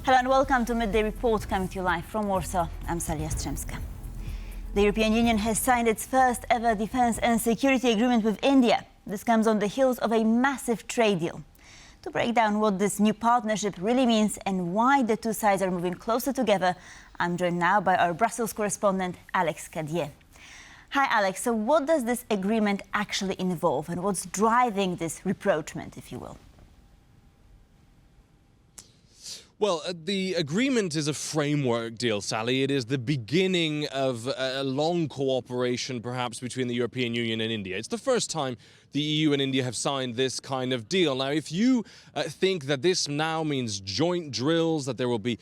Hello and welcome to Midday Report, coming to you live from Warsaw. I'm Salia Strzemska. The European Union has signed its first ever defence and security agreement with India. This comes on the heels of a massive trade deal. To break down what this new partnership really means and why the two sides are moving closer together, I'm joined now by our Brussels correspondent, Alex Cadier. Hi, Alex. So what does this agreement actually involve and what's driving this rapprochement, if you will? Well, the agreement is a framework deal, Sally. It is the beginning of a long cooperation, perhaps, between the European Union and India. It's the first time the EU and India have signed this kind of deal. Now, if you think that this now means joint drills, that there will be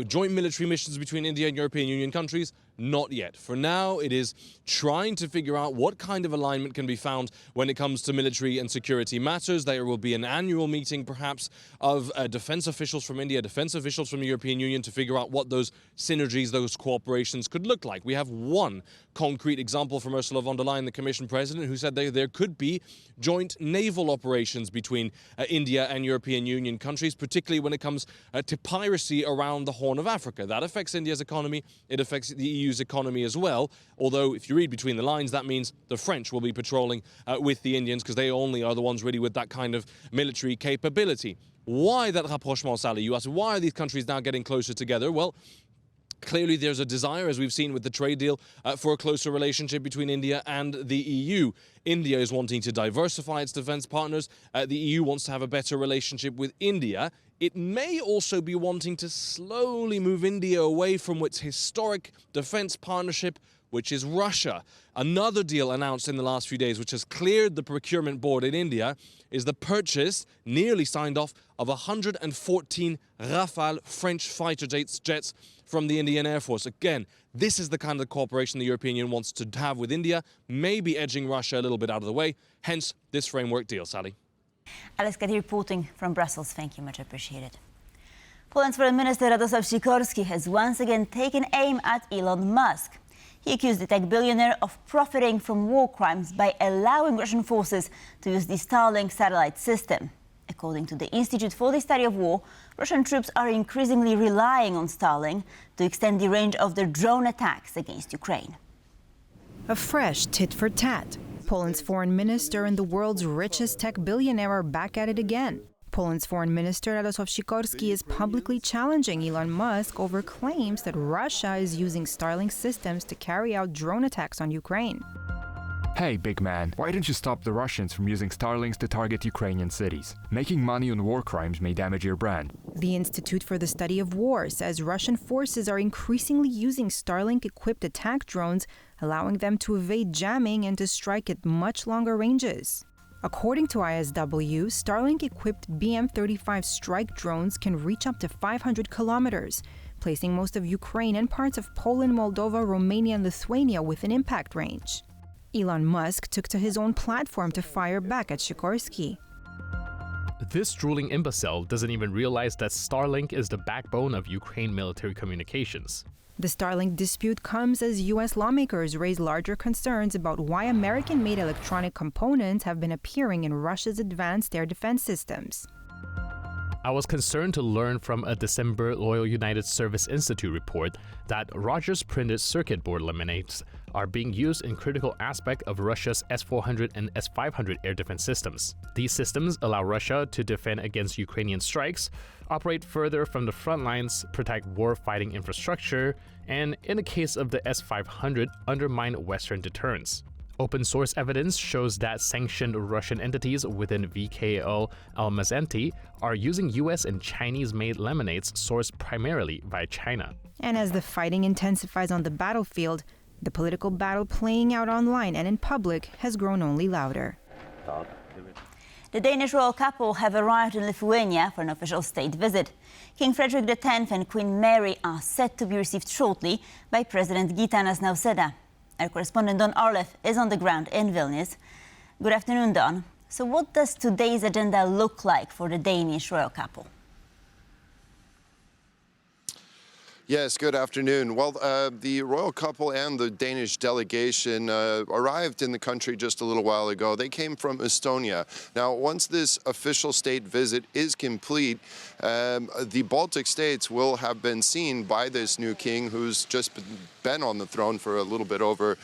joint military missions between India and European Union countries, not yet. For now, it is trying to figure out what kind of alignment can be found when it comes to military and security matters. There will be an annual meeting, perhaps, of defense officials from India, defense officials from the European Union to figure out what those synergies, those cooperations could look like. We have one concrete example from Ursula von der Leyen, the Commission President, who said there could be joint naval operations between India and European Union countries, particularly when it comes to piracy around the Horn of Africa. That affects India's economy. It affects the EU's economy as well. Although, if you read between the lines, that means the French will be patrolling with the Indians because they only are the ones really with that kind of military capability. Why that rapprochement, Sally? You ask, why are these countries now getting closer together? Well, clearly, there's a desire, as we've seen with the trade deal, for a closer relationship between India and the EU. India is wanting to diversify its defense partners. The EU wants to have a better relationship with India. It may also be wanting to slowly move India away from its historic defense partnership, which is Russia. Another deal announced in the last few days, which has cleared the procurement board in India, is the purchase, nearly signed off, of 114 Rafale French fighter jets from the Indian Air Force. Again, this is the kind of cooperation the European Union wants to have with India, maybe edging Russia a little bit out of the way, hence this framework deal, Sally. Alex Cadier reporting from Brussels. Thank you, much appreciated. Poland's Foreign Minister Radosław Sikorski has once again taken aim at Elon Musk. He accused the tech billionaire of profiting from war crimes by allowing Russian forces to use the Starlink satellite system. According to the Institute for the Study of War, Russian troops are increasingly relying on Starlink to extend the range of their drone attacks against Ukraine. A fresh tit for tat. Poland's foreign minister and the world's richest tech billionaire are back at it again. Poland's foreign minister Radosław Sikorski is publicly challenging Elon Musk over claims that Russia is using Starlink systems to carry out drone attacks on Ukraine. Hey, big man, why don't you stop the Russians from using Starlinks to target Ukrainian cities? Making money on war crimes may damage your brand. The Institute for the Study of War says Russian forces are increasingly using Starlink-equipped attack drones, allowing them to evade jamming and to strike at much longer ranges. According to ISW, Starlink-equipped BM-35 strike drones can reach up to 500 kilometers, placing most of Ukraine and parts of Poland, Moldova, Romania, and Lithuania within impact range. Elon Musk took to his own platform to fire back at Sikorski. This drooling imbecile doesn't even realize that Starlink is the backbone of Ukraine military communications. The Starlink dispute comes as U.S. lawmakers raise larger concerns about why American-made electronic components have been appearing in Russia's advanced air defense systems. I was concerned to learn from a December Loyal United Service Institute report that Rogers printed circuit board laminates are being used in critical aspect of Russia's S-400 and S-500 air defense systems. These systems allow Russia to defend against Ukrainian strikes, operate further from the front lines, protect war-fighting infrastructure, and, in the case of the S-500, undermine Western deterrence. Open source evidence shows that sanctioned Russian entities within VKL Almazanti are using US and Chinese-made laminates sourced primarily via China. And as the fighting intensifies on the battlefield, the political battle playing out online and in public has grown only louder. The Danish royal couple have arrived in Lithuania for an official state visit. King Frederik X and Queen Mary are set to be received shortly by President Gitanas Nausėda. Our correspondent Don Orlev is on the ground in Vilnius. Good afternoon, Don. So what does today's agenda look like for the Danish royal couple? Yes, good afternoon. Well, the royal couple and the Danish delegation arrived in the country just a little while ago. They came from Estonia. Now, once this official state visit is complete, the Baltic states will have been seen by this new king who's just been on the throne for a little bit over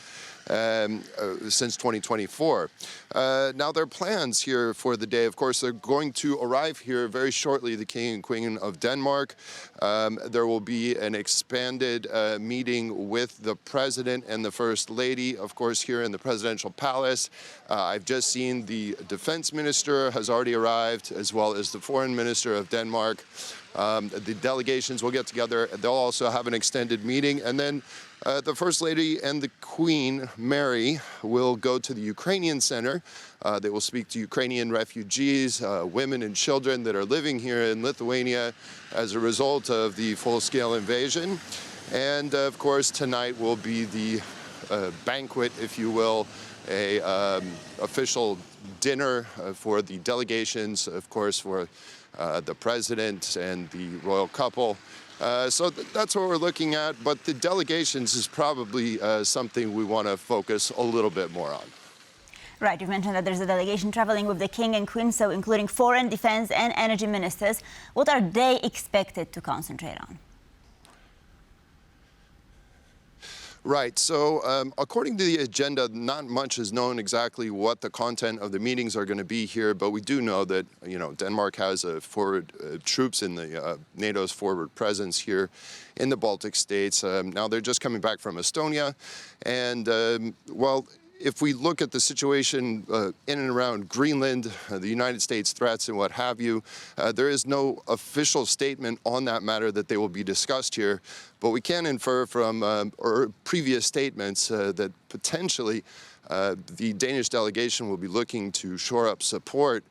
since 2024. Now, their plans here for the day, of course, they're going to arrive here very shortly, the King and Queen of Denmark. There will be an expanded meeting with the President and the First Lady, of course, here in the Presidential Palace. I've just seen the Defense Minister has already arrived, as well as the Foreign Minister of Denmark. The delegations will get together. They'll also have an extended meeting, and then the First Lady and the Queen, Mary, will go to the Ukrainian Center. They will speak to Ukrainian refugees, women and children that are living here in Lithuania as a result of the full-scale invasion. And, of course, tonight will be the banquet, if you will, a official dinner for the delegations, of course, for the President and the royal couple. So that's what we're looking at, but the delegations is probably something we want to focus a little bit more on. Right, you've mentioned that there's a delegation traveling with the King and Queen, so including foreign, defense and energy ministers. What are they expected to concentrate on? Right. So according to the agenda, not much is known exactly what the content of the meetings are going to be here, but we do know that, Denmark has forward troops in the NATO's forward presence here in the Baltic states. Now they're just coming back from Estonia. And, if we look at the situation in and around Greenland, the United States threats and what have you, there is no official statement on that matter that they will be discussed here. But we can infer from previous statements that potentially the Danish delegation will be looking to shore up support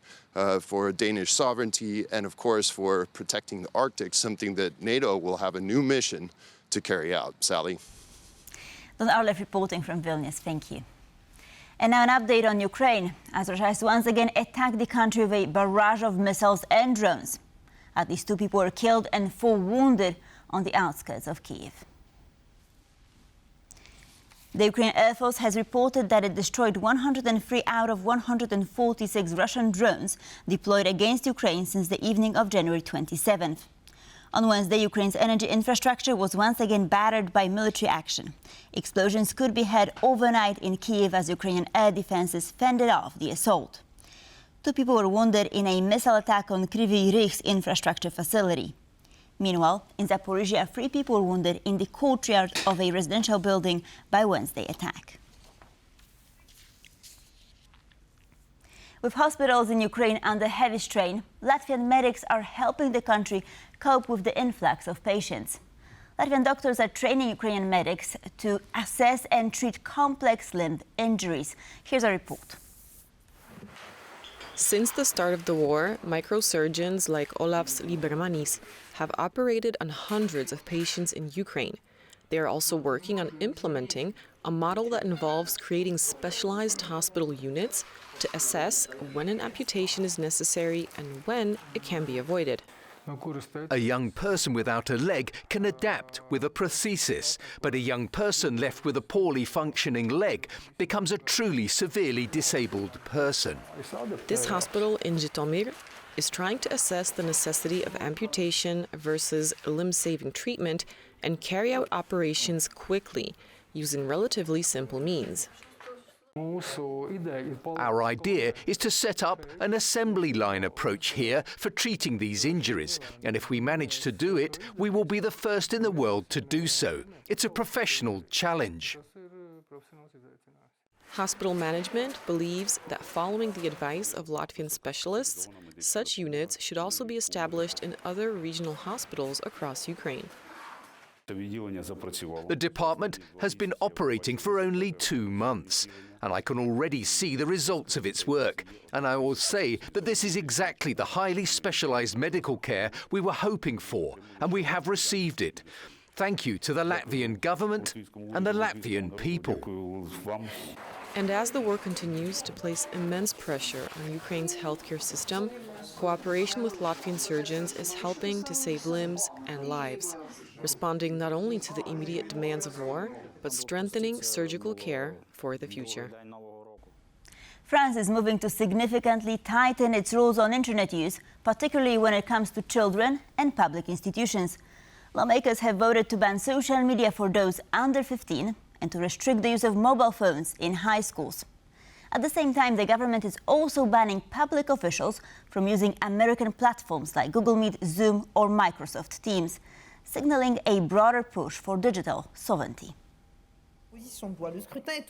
for Danish sovereignty and, of course, for protecting the Arctic, something that NATO will have a new mission to carry out. Sally? Don Arlef reporting from Vilnius. Thank you. And now an update on Ukraine, as Russia has once again attacked the country with a barrage of missiles and drones. At least 2 people were killed and 4 wounded on the outskirts of Kyiv. The Ukrainian Air Force has reported that it destroyed 103 out of 146 Russian drones deployed against Ukraine since the evening of January 27th. On Wednesday, Ukraine's energy infrastructure was once again battered by military action. Explosions could be heard overnight in Kyiv as Ukrainian air defenses fended off the assault. 2 people were wounded in a missile attack on Kryvyi Rih's infrastructure facility. Meanwhile, in Zaporizhia, 3 people were wounded in the courtyard of a residential building by Wednesday attack. With hospitals in Ukraine under heavy strain, Latvian medics are helping the country cope with the influx of patients. Latvian doctors are training Ukrainian medics to assess and treat complex limb injuries. Here's a report. Since the start of the war, microsurgeons like Olafs Libermanis have operated on hundreds of patients in Ukraine. They are also working on implementing a model that involves creating specialized hospital units to assess when an amputation is necessary and when it can be avoided. A young person without a leg can adapt with a prosthesis, but a young person left with a poorly functioning leg becomes a truly severely disabled person. This hospital in Zhytomyr is trying to assess the necessity of amputation versus limb-saving treatment and carry out operations quickly, using relatively simple means. Our idea is to set up an assembly line approach here for treating these injuries, and if we manage to do it, we will be the first in the world to do so. It's a professional challenge. Hospital management believes that following the advice of Latvian specialists, such units should also be established in other regional hospitals across Ukraine. The department has been operating for only 2 months, and I can already see the results of its work. And I will say that this is exactly the highly specialized medical care we were hoping for, and we have received it. Thank you to the Latvian government and the Latvian people. And as the war continues to place immense pressure on Ukraine's healthcare system, cooperation with Latvian surgeons is helping to save limbs and lives. responding not only to the immediate demands of war, but strengthening surgical care for the future. France is moving to significantly tighten its rules on internet use, particularly when it comes to children and public institutions. Lawmakers have voted to ban social media for those under 15 and to restrict the use of mobile phones in high schools. At the same time, the government is also banning public officials from using American platforms like Google Meet, Zoom or Microsoft Teams, signaling a broader push for digital sovereignty.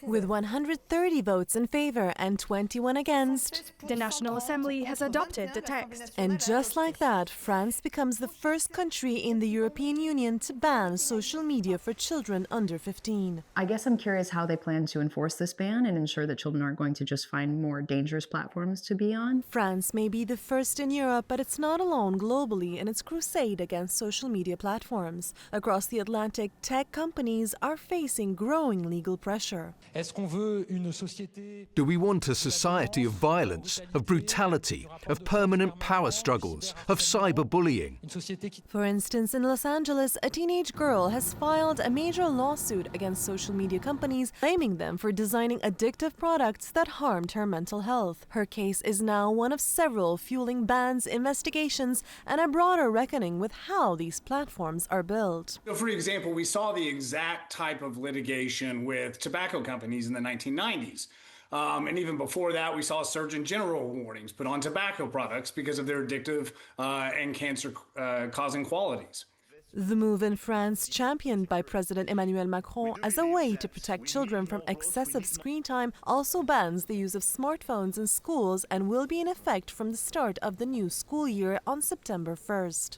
With 130 votes in favor and 21 against, the National Assembly has adopted the text. And just like that, France becomes the first country in the European Union to ban social media for children under 15. I guess I'm curious how they plan to enforce this ban and ensure that children aren't going to just find more dangerous platforms to be on. France may be the first in Europe, but it's not alone globally in its crusade against social media platforms. Across the Atlantic, tech companies are facing growing legal pressure. Do we want a society of violence, of brutality, of permanent power struggles, of cyberbullying? For instance, in Los Angeles, a teenage girl has filed a major lawsuit against social media companies, blaming them for designing addictive products that harmed her mental health. Her case is now one of several fueling bans, investigations, and a broader reckoning with how these platforms are built. So for example, we saw the exact type of litigation with tobacco companies in the 1990s. And even before that, we saw Surgeon General warnings put on tobacco products because of their addictive and cancer-causing qualities. The move in France, championed by President Emmanuel Macron as a way to protect children from excessive screen time, also bans the use of smartphones in schools and will be in effect from the start of the new school year on September 1st.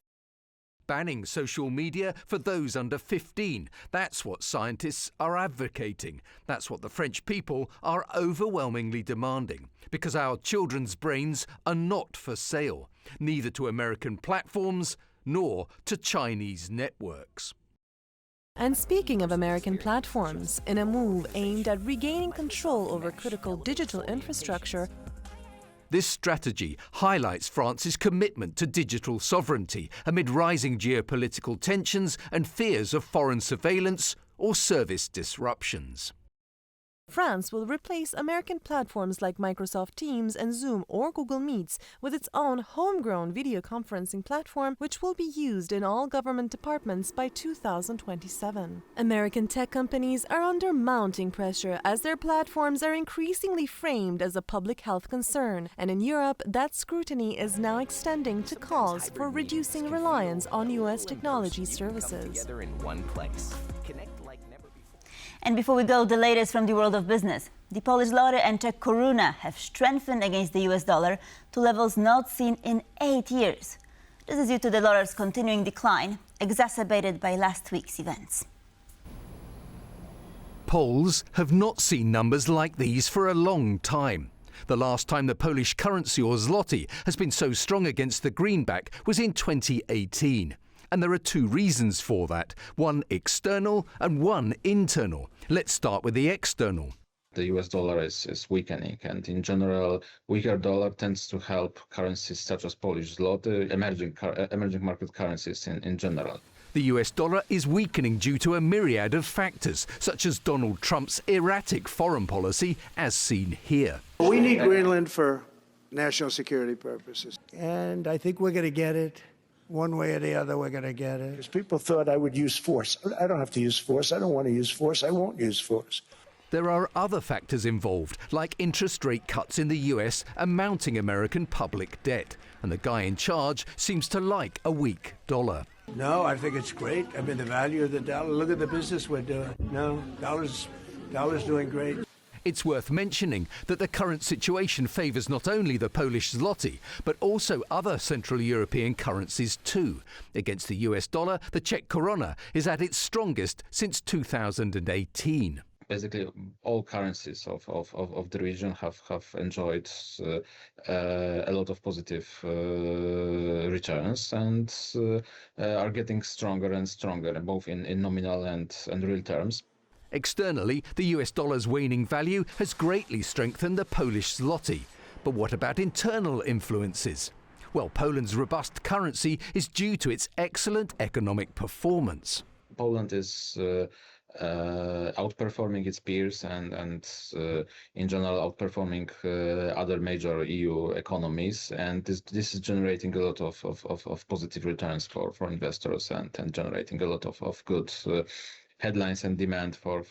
Banning social media for those under 15. That's what scientists are advocating. That's what the French people are overwhelmingly demanding. Because our children's brains are not for sale, neither to American platforms nor to Chinese networks. And speaking of American platforms, in a move aimed at regaining control over critical digital infrastructure, this strategy highlights France's commitment to digital sovereignty amid rising geopolitical tensions and fears of foreign surveillance or service disruptions. France will replace American platforms like Microsoft Teams and Zoom or Google Meets with its own homegrown video conferencing platform, which will be used in all government departments by 2027. American tech companies are under mounting pressure as their platforms are increasingly framed as a public health concern. And in Europe, that scrutiny is now extending to calls for reducing reliance on U.S. technology services. And before we go, the latest from the world of business. The Polish zloty and Czech koruna have strengthened against the US dollar to levels not seen in 8 years. This is due to the dollar's continuing decline, exacerbated by last week's events. Poles have not seen numbers like these for a long time. The last time the Polish currency or zloty has been so strong against the greenback was in 2018. And there are two reasons for that, one external and one internal. Let's start with the external. The US dollar is weakening, and in general, weaker dollar tends to help currencies such as Polish zloty, emerging market currencies in general. The US dollar is weakening due to a myriad of factors, such as Donald Trump's erratic foreign policy, as seen here. We need Greenland for national security purposes, and I think we're going to get it. One way or the other, we're going to get it. Because people thought I would use force. I don't have to use force. I don't want to use force. I won't use force. There are other factors involved, like interest rate cuts in the US and mounting American public debt. And the guy in charge seems to like a weak dollar. No, I think it's great. I mean, the value of the dollar. Look at the business we're doing. No, dollar's doing great. It's worth mentioning that the current situation favours not only the Polish zloty, but also other Central European currencies too. Against the US dollar, the Czech koruna is at its strongest since 2018. Basically, all currencies of the region have enjoyed a lot of positive returns and are getting stronger and stronger, both in nominal and real terms. Externally, the US dollar's waning value has greatly strengthened the Polish zloty. But what about internal influences? Well, Poland's robust currency is due to its excellent economic performance. Poland is outperforming its peers and in general outperforming other major EU economies, and this is generating a lot of positive returns for investors and generating a lot of good headlines and demand for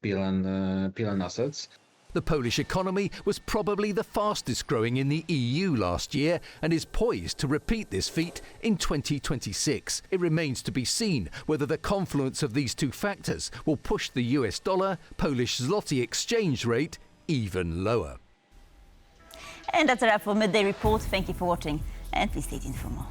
PLN assets. The Polish economy was probably the fastest growing in the EU last year and is poised to repeat this feat in 2026. It remains to be seen whether the confluence of these two factors will push the US dollar-Polish zloty exchange rate even lower. And that's a wrap for Midday Report. Thank you for watching, and please stay tuned for more.